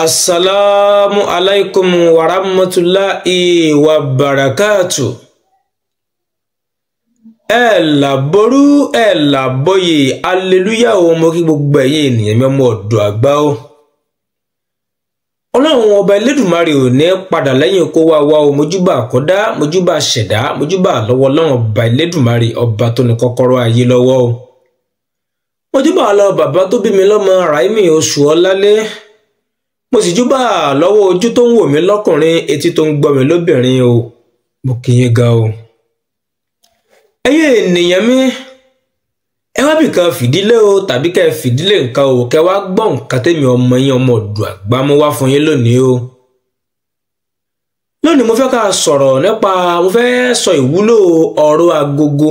Assalamu alaikum wa rahmatullahi wa barakatuh. Laboru laboye hallelujah o mo kí gbogbo ẹ̀yin ènìyàn mi ọmọ ọ̀dọ̀ àgbà o. Ọlọ́run ọba Elédùmarè ò ní padà lẹ́yìn kó wá o mojúbà àkọ́dá mojúbà ṣẹ̀dá mojúbà lọ́wọ́ Ọlọ́run ọba Elédùmarè ọba tó ní kọ́kọ́rọ́ ayé lọ́wọ́ o. Mojúbà lọ bàbá tó bí mi lọ́mọ Raimi oṣù Ọlálé. Mo sì júbà lọ́wọ́ ojú tó ń wò mí lọ́kùnrin etí tó ń gbọ́ mi lóbìnrin o. Mo kí yín ga o. Ẹ̀yin ènìyàn mi ẹ wá bìkan fìdílé o tàbí kẹ́ fìdílé nǹkan o kẹ́ wá gbọ́ nǹkan tèmi ọmọ yín ọmọ ọ̀dọ̀ àgbà mo wá fún yín lónìí o. Lónìí mo fẹ́ ká sọ̀rọ̀ nípa mo fẹ́ sọ ìwúlò ọ̀rọ̀ agogo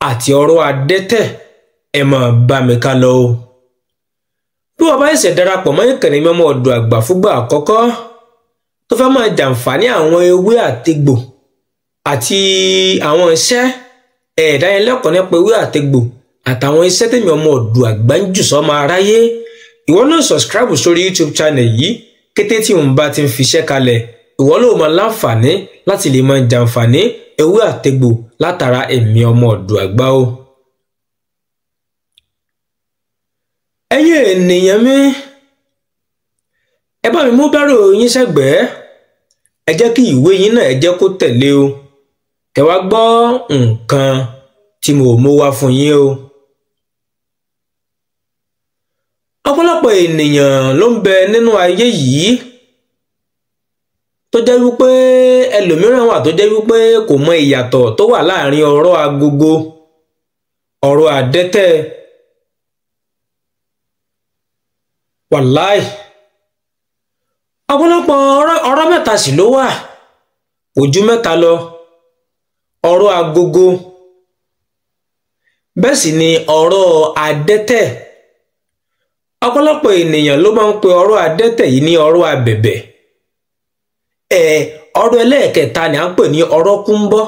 àti ọ̀rọ̀ adẹ́tẹ̀ ẹ máa bá mi ká lọ o. Bí wọ́n bá ṣẹ̀ṣẹ̀ darapọ̀ mọ́ ìkànnì mi ọmọ ọ̀dọ̀ àgbà fúngbà àkọ́kọ́ tó fẹ́ máa jàǹfààní àwọn ewé àtegbò àti àwọn iṣẹ́ ìdánilẹ́kọ̀ọ́ nípa ewé àtegbò àtàwọn iṣẹ́ tèmi ọmọ ọ̀dọ̀ àgbà ń jù sọ́mọ aráyé ìwọ náà subscribe sórí YouTube channel yìí kété tí òun bá ti ń fiṣẹ́ kalẹ̀ ìwọ ló máa láǹfààní láti lè máa jàǹfààní ewé àtegbò látara èmi ọmọ ọ̀dọ̀ àgbà o. Ẹ̀yin ènìyàn mi ẹ bá mi mú bírò yín sẹ́gbẹ̀ẹ́ ẹ jẹ́ kí ìwé yín náà ẹ jẹ́ kó tẹ̀lé o kẹ́ wá gbọ́ nǹkan tí mo mú wá fún yín o. Ọ̀pọ̀lọpọ̀ ènìyàn ló ń bẹ nínú ayé yìí tó jẹ́ wípé ẹlòmíràn wà tó jẹ́ wípé kò mọ ìyàtọ̀ tó wà láàrin ọ̀rọ̀ agogo ọ̀rọ̀ adẹ́tẹ̀. Wàláì ọ̀pọ̀lọpọ̀ ọ̀rọ̀ mẹ́ta sì ló wà ojú mẹ́ta lọ ọ̀rọ̀ agogo bẹ́ẹ̀ sì ni ọ̀rọ̀ adẹ́tẹ̀. Ọ̀pọ̀lọpọ̀ ènìyàn ló máa ń pe ọ̀rọ̀ adẹ́tẹ̀ yìí ní ọ̀rọ̀ abẹ̀bẹ̀ ọ̀rọ̀ ẹlẹ́ẹ̀kẹta ni à ń pè ní ọ̀rọ̀ kúńbọ́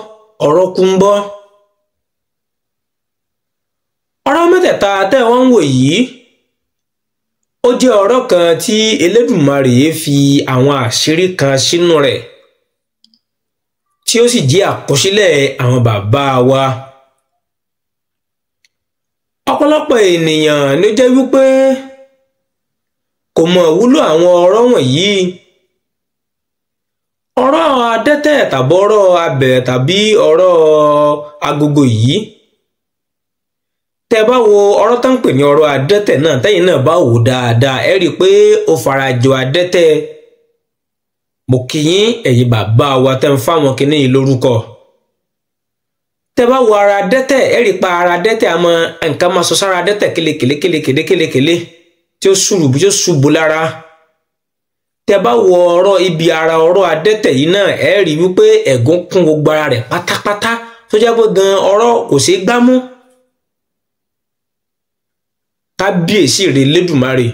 ọ̀rọ̀ mẹ́tẹ̀ẹ̀ta tẹ́ wọ́n ń wò yìí ó jẹ́ ọ̀rọ̀ kan tí Elédùmarè fi àwọn àṣírí kan sínú rẹ̀ tí ó sì jẹ́ àkọsílẹ̀ àwọn bàbá wa. Ọ̀pọ̀lọpọ̀ ènìyàn ló jẹ́ wípé kò mọ ìwúlò àwọn ọ̀rọ̀ wọ̀nyí. Ọ̀rọ̀ adẹ́tẹ̀ tàbí ọ̀rọ̀ abẹ̀ tàbí ọ̀rọ̀ agogo yìí tẹ́ bá wo ọ̀rọ̀ tó ń pè ní ọ̀rọ̀ adẹ́tẹ̀ náà tẹ́yìn náà bá wò dáadáa ẹ rí i pé ó farajọ adẹ́tẹ̀. Mo kí yín ẹ̀yin bàbá wa tẹ́ ń fáwọn kinní yìí lórúkọ. Tẹ́ bá wo ara adẹ́tẹ̀ ẹ rí i pa ara adẹ́tẹ̀ àmọ́ nǹkan máa sọ sára adẹ́tẹ̀ kélekèlé tí ó ṣubú lára. Tẹ́ bá wo ọ̀rọ̀ ibi ara ọ̀rọ̀ adẹ́tẹ̀ yìí náà ẹ rí i wípé ẹ̀gún kún gbogbo ara rẹ̀ pátápátá tó jẹ́ pé gan ọ̀rọ̀ kò ṣeé gbámú. Kábíyèsí rẹ̀ Elédùmarè.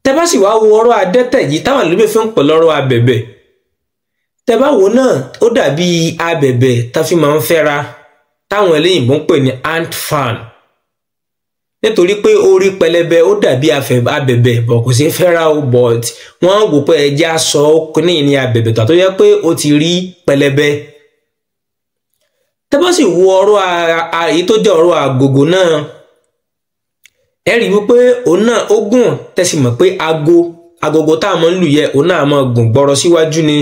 Tẹ́ bá sì wá wo ọ̀rọ̀ adẹ́tẹ̀ yìí táwọn ìlú fi ń pè lọ́rọ̀ abẹ̀bẹ̀ tẹ́ bá wo náà ó dàbí abẹ̀bẹ̀ tá fi máa ń fẹ́ra táwọn eléyìnbó ń pè ní ant fan nítorí pé orí pẹlẹbẹ ó dàbí abẹ̀bẹ̀ bọ̀ kò sí fẹ́ra o but wọ́n wò pé ẹja sọ ní ìní abẹ̀bẹ̀ tó yẹ pé ó ti rí pẹlẹbẹ. Tẹ́ bá sì wo ọ̀rọ̀ èyí tó jẹ́ ọ̀rọ̀ agogo náà ẹ rí wípé òun náà ó gùn tẹ́sí mọ̀ pé agogo tá a mọ̀ ń lù yẹ òun náà máa gùn gbọ́rọ̀ síwájú ni.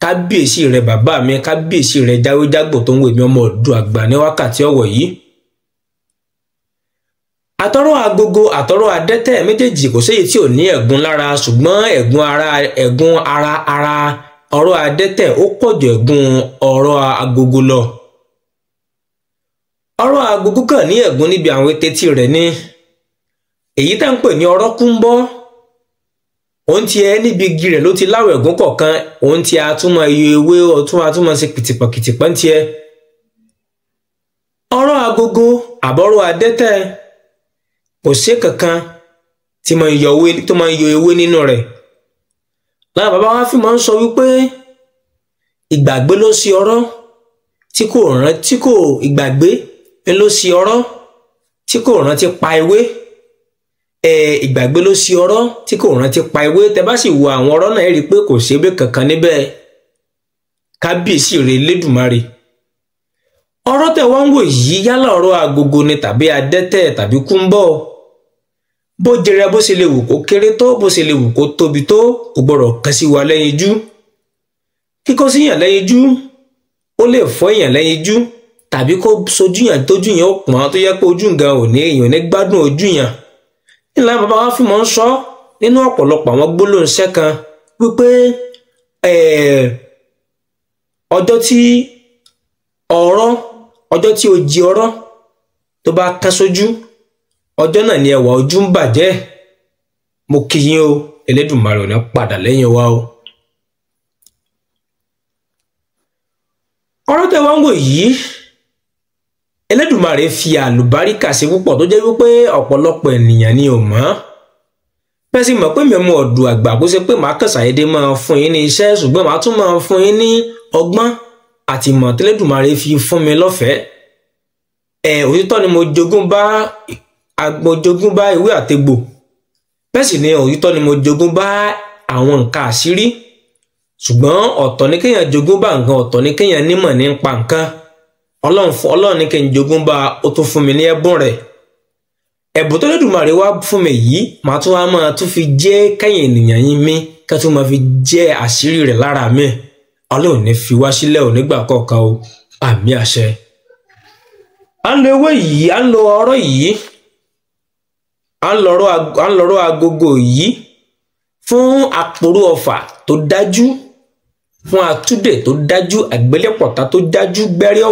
Kábíyèsí rẹ bàbá mi kábíyèsí rẹ jáwéjágbò tó ń wèmí ọmọ ọ̀dọ̀ àgbà ní wákàtí ọ̀wọ̀ yìí. Àtọ̀rọ̀ agogo àtọ̀rọ̀ adẹ́tẹ̀ méjèèjì kò séyìí tí ò ní ẹ̀gún lára ṣùgbọ́n ẹ̀gún ara ọ̀rọ̀ adẹ́tẹ̀ ó pọ̀jù ẹ̀gún ọ̀rọ̀ agogo lọ. Ọ̀rọ̀ agogo kan ní ẹ̀gún níbi àwọn etetí rẹ̀ ni èyí tá ń pè ní ọ̀rọ̀ kúńbọ́ òun ti ẹ níbi igi rẹ̀ ló ti láwọ̀ ẹ̀gún kọ̀ọ̀kan òun ti àtúmọ̀ iye ewé àtúmọ̀ sí kìtìpọ̀ ń tiẹ̀. Ọ̀rọ̀ agogo àbọ̀rọ̀ adẹ́tẹ̀ kò sí kankan tí máa ń yọ ewé nínú rẹ̀. Láwọn bàbá wa fi máa ń sọ wípé ìgbàgbé ló sí ọ̀rọ̀ tí kò ìgbàgbé ló sí ọ̀rọ̀ tí kò rántí pa ewé ìgbàgbé ló sí ọ̀rọ̀ tí kò rántí pa ewé. Tẹ́ bá sì wo àwọn ọ̀rọ̀ náà ẹ rí i pé kò ṣebé kankan níbẹ̀. Kábíyèsí rẹ̀ Elédùmarè. Ọ̀rọ̀ tẹ́ wá ń wò yìí yálà ọ̀rọ̀ agogo ni tàbí adẹ́tẹ̀ tàbí kúńbọ̀. Bó jẹrẹ bó ṣe lè wù kó kéré tó, bó ṣe lè wù kó tóbi tó, kò gbọdọ̀ kan sí wa lẹ́yìn jú. Kíkọ́ sí yàn lẹ́yìn jú ó lè fọ́ èèyàn lẹ́yìn jú, tàbí kó sojú yàn tójú yàn ó pọ́n tó yẹ pé ojú nǹkan ò ní èèyàn ní gbádùn ojú yàn. Nílá bàbá wa fi mọ́ ń sọ nínú ọ̀pọ̀lọpọ̀ àwọn gbólóhùnṣẹ́ kan wípé ọjọ́ tí ojì ọ̀rọ̀ tó bá kán sójú, ọjọ́ náà ni ẹwà ojú ń bàjẹ́. Mo kí yín o, Elédùmarè ò ní padà lẹ́yìn wa o. Ọ̀rọ̀ tẹ́ wá ń wò yìí Elédùmarè fi àlùbáríkà sí púpọ̀ tó jẹ́ wípé ọ̀pọ̀lọpọ̀ ènìyàn ni ò mọ̀. Bẹ́ẹ̀ sì mọ̀ pé mi mọ ọ̀dù àgbà kó ṣe pé màá kàn ṣàyédé máa fún yín ní iṣẹ́, ṣùgbọ́n màá tún máa fún yín ní ọgbọ́n àti ìmọ̀ tí Elédùmarè fi fún mi lọ́fẹ̀ẹ́. Òtítọ́ ni mo jogún bá ewé àtegbò. Bẹ́ẹ̀ sì ni òtítọ́ ni mo jogún bá àwọn nǹkan àṣírí. Ṣùgbọ́n ọ̀tọ̀ ni kéèyàn jogún bá nǹkan, ọ̀tọ̀ ni kéèyàn nímọ̀ nípa nǹkan. Ọlọ́run ní kí n jogún bá, ó tún fún mi ní ẹ̀bùn rẹ̀. Ẹ̀bùn tó Elédùmarè wá fún mi yìí màá tún wá máa tún fi jẹ́ kẹ́yìn ènìyàn yín mi, ká tún máa fi jẹ́ àṣírí rẹ̀ lára mi. Ọlọ́run ní fi wá sílẹ̀ ò nígbà kọ̀ọ̀kan o. Àmì àṣẹ. À ń lo ewé yìí, à ń lo ọ̀rọ̀ yìí, à ń lọ́rọ̀ agogo yìí fún àpòrò ọfà tó dájú, fún àtúndè tó dájú, àgbélépọ̀tà tó dájú, gbẹ́rẹ́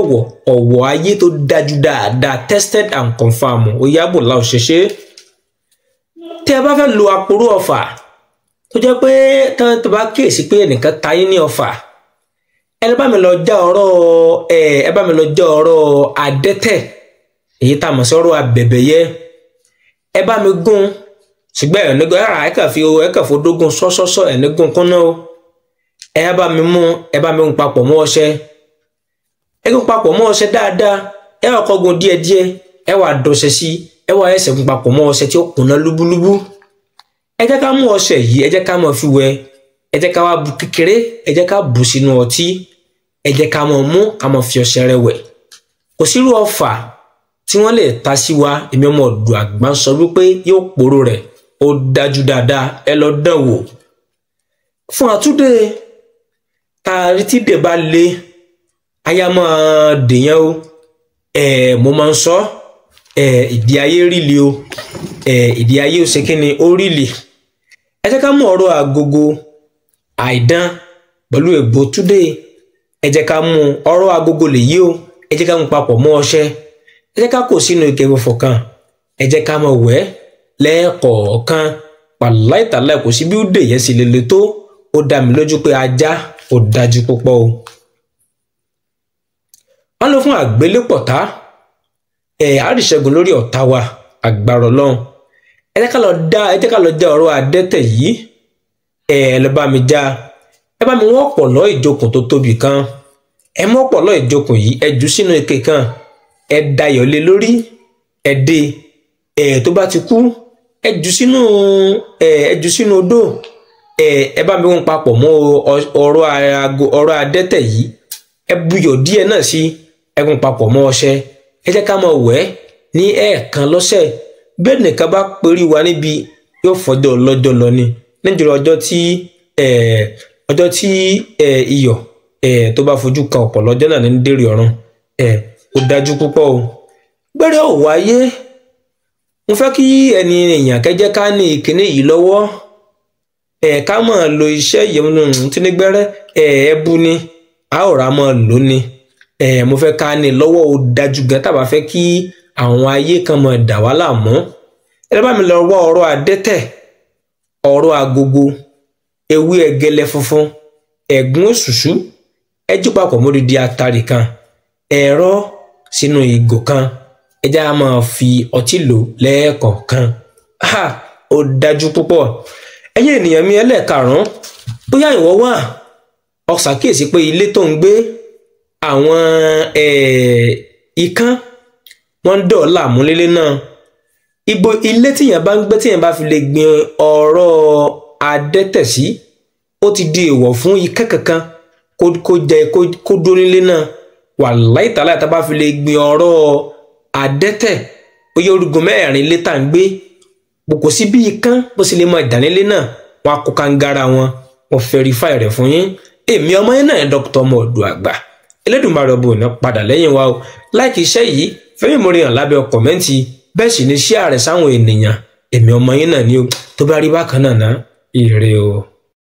ọ̀wọ̀ ayé tó dájú dáadáa, tested and confirmed. Ó yábò láò ṣeṣe. Tí ẹ bá fẹ́ lo àpòrò ọfà tó jẹ́ pé tán tó bá kíyèsí pé ẹnìkan ta yín ní ọfà, ẹ bá mi lọ já ọ̀rọ̀ adẹ́tẹ̀, èyí tá a mọ̀ sí ọ̀rọ̀ abẹ̀bẹ̀yẹ. Ẹ bá mi gún, ṣùgbọ́n ẹ̀ẹ́nìgún ẹ̀ka fi odógún sọ́sọ́sọ́ ẹ̀ẹ́nìgún kúnná o. Ẹ bá mi mú papọ̀ mọ́ ọṣẹ. Ẹ gún papọ̀ mọ́ ọṣẹ dáadáa. Ẹ wá kọ́ gún díẹ̀díẹ̀. Ẹ wá dọ̀ṣẹ̀ sí. Ẹ wá ẹsẹ̀ gún papọ̀ mọ́ ọṣẹ tí ó kúnná lúbúlúbú. Ẹ jẹ́ ká mú ọṣẹ yìí, ẹ jẹ́ ká máa fi wẹ̀. Ẹ jẹ́ ká wá bu kékeré, ẹ jẹ́ ká bù sínú ọtí. Ẹ jẹ́ ká máa mú, ká máa fi ọṣẹ rẹ̀ wẹ̀. Kò sírú ọfà tí wọ́n lè ta sí wa, èmi ọmọ ọ̀dọ̀ àgbà sọ wípé yóò pòrò rẹ̀, ó dájú dáadáa. Ẹ lọ dán wò. Fún àtúndè tààrí tí dè bá le, aya máa dèyàn o. Mo máa ń sọ ìdí ayé ríli o. Ìdí ayé ó ṣe kí ni ó ríli. Ẹ jẹ́ ká mú ọ̀rọ̀ agogo àìdán pẹ̀lú ègbò túdé. Ẹ jẹ́ ká mú ọ̀rọ̀ agogo lè yí o. Ẹ jẹ́ ká mú papọ̀ mọ́ ọṣẹ. Ẹ jẹ́ ká kó sínú ike ìwọ̀fọ̀ kan. Ẹ jẹ́ ká máa wẹ̀ lẹ́ẹ̀kọ̀ọ̀kan. Pàláìtàláì kò sí bí ó dè yẹn sì lele tó. Ó dá mi lójú pé ajá ó dájú púpọ̀ o. Wọ́n lọ fún àgbélépọ̀tá. Àríṣẹ́gun lórí ọ̀tá wa, àgbàrọ̀ Ọlọ́run. Ẹ jẹ́ ká lọ já ọ̀rọ̀ adẹ́tẹ̀ yìí. Ẹ lọ bá mi já. Ẹ bá mi wọ́n ọ̀pọ̀lọ́ ìjókòó tó tóbi kan. Ẹ mú ọ̀pọ̀lọ́ ìjókòó yìí, ẹ jù sínú ike kan. Ẹ dayọ̀ lé lórí. Ẹ dé. Tó bá ti kú, ẹ jù sínú odó. Ẹ bá mi wọ́n papọ̀ mọ́ ọ̀rọ̀ adẹ́tẹ̀ yìí. Ẹ buyọ̀ díẹ̀ náà sí. Ẹ gún papọ̀ mọ́ ọṣẹ. Ẹ jẹ́ ká máa wẹ̀ ní ẹ̀ẹ̀kan lọ́sẹ̀. Bẹ́ẹ̀ nìkan bá perí wa níbi, yóò fọjọ́ lọ́jọ́ lọ ni. Níjọ́ ọjọ́ tí iyọ̀ tó bá fojú kan ọ̀pọ̀ lọ́jọ́ náà ní dèrè ọ̀run. Ó dájú púpọ̀ o. Gbẹ́rẹ́ ọ̀wọ̀ ayé. Mo fẹ́ kí èèyàn kẹ́jẹ́ ká ní ìkíní yìí lọ́wọ́. Ká máa lo iṣẹ́ yìí tí ní gbẹ́rẹ́ ẹ̀ẹ́bù ni a ò rà máa lò ní. Mo fẹ́ ká ní lọ́wọ́ ó dájú gan tàbá fẹ́ kí àwọn ayé kan máa dà wá láàmú. Ẹ bá mi lọ wá ọ̀rọ̀ adẹ́tẹ̀, ọ̀rọ̀ agogo, ewé ẹ̀gẹ́lẹ́ funfun, ẹ̀gún òṣùṣú. Ẹ jí papọ̀ mọ́ dídí atari kan. Ẹ̀rọ sínú ìgò kan. Ẹ jẹ́ á máa fi ọtí lò lẹ́ẹ̀kọ̀ọ̀kan. Ó dájú púpọ̀. Ẹ̀yin ènìyàn mi ẹlẹ́ẹ̀karùn-ún, bóyá ìwọ wà ó ṣàkíyèsí pé ilé tó ń gbé àwọn ikán wọ́n ń dọ̀ láàmú lélé náà. ibo ilé tíyàn bá ń gbé tíyàn bá fi lè gbin ọ̀rọ̀ adẹ́tẹ̀ sí ó ti di èèwọ̀ fún ikẹ́ kankan kó jẹ kó dó nílé náà wàláhì tàláhì tá bá fi lè gbin ọ̀rọ̀ adẹ́tẹ̀ ó yẹ orúgun mẹ́rin ilé tá ń gbé kò sí bí ikán bó sì lè mọ ìdánilé náà wọn á kó kangara wọn verify rẹ̀ fún yín èmi ọmọ yín náà Dr. Ọmọ Oòduà Àgbà Elédùmarè ọbọ ní padà lẹ́yìn wa o láìkí iṣẹ́ yìí fẹ́mi mo rí hàn lábẹ́ kọ̀mẹ́ǹtì bẹ́ẹ̀ sì ni share rẹ̀ sáwọn ènìyàn èmi ọmọ yín náà ni o tó bá rí bákan náà ná ire o.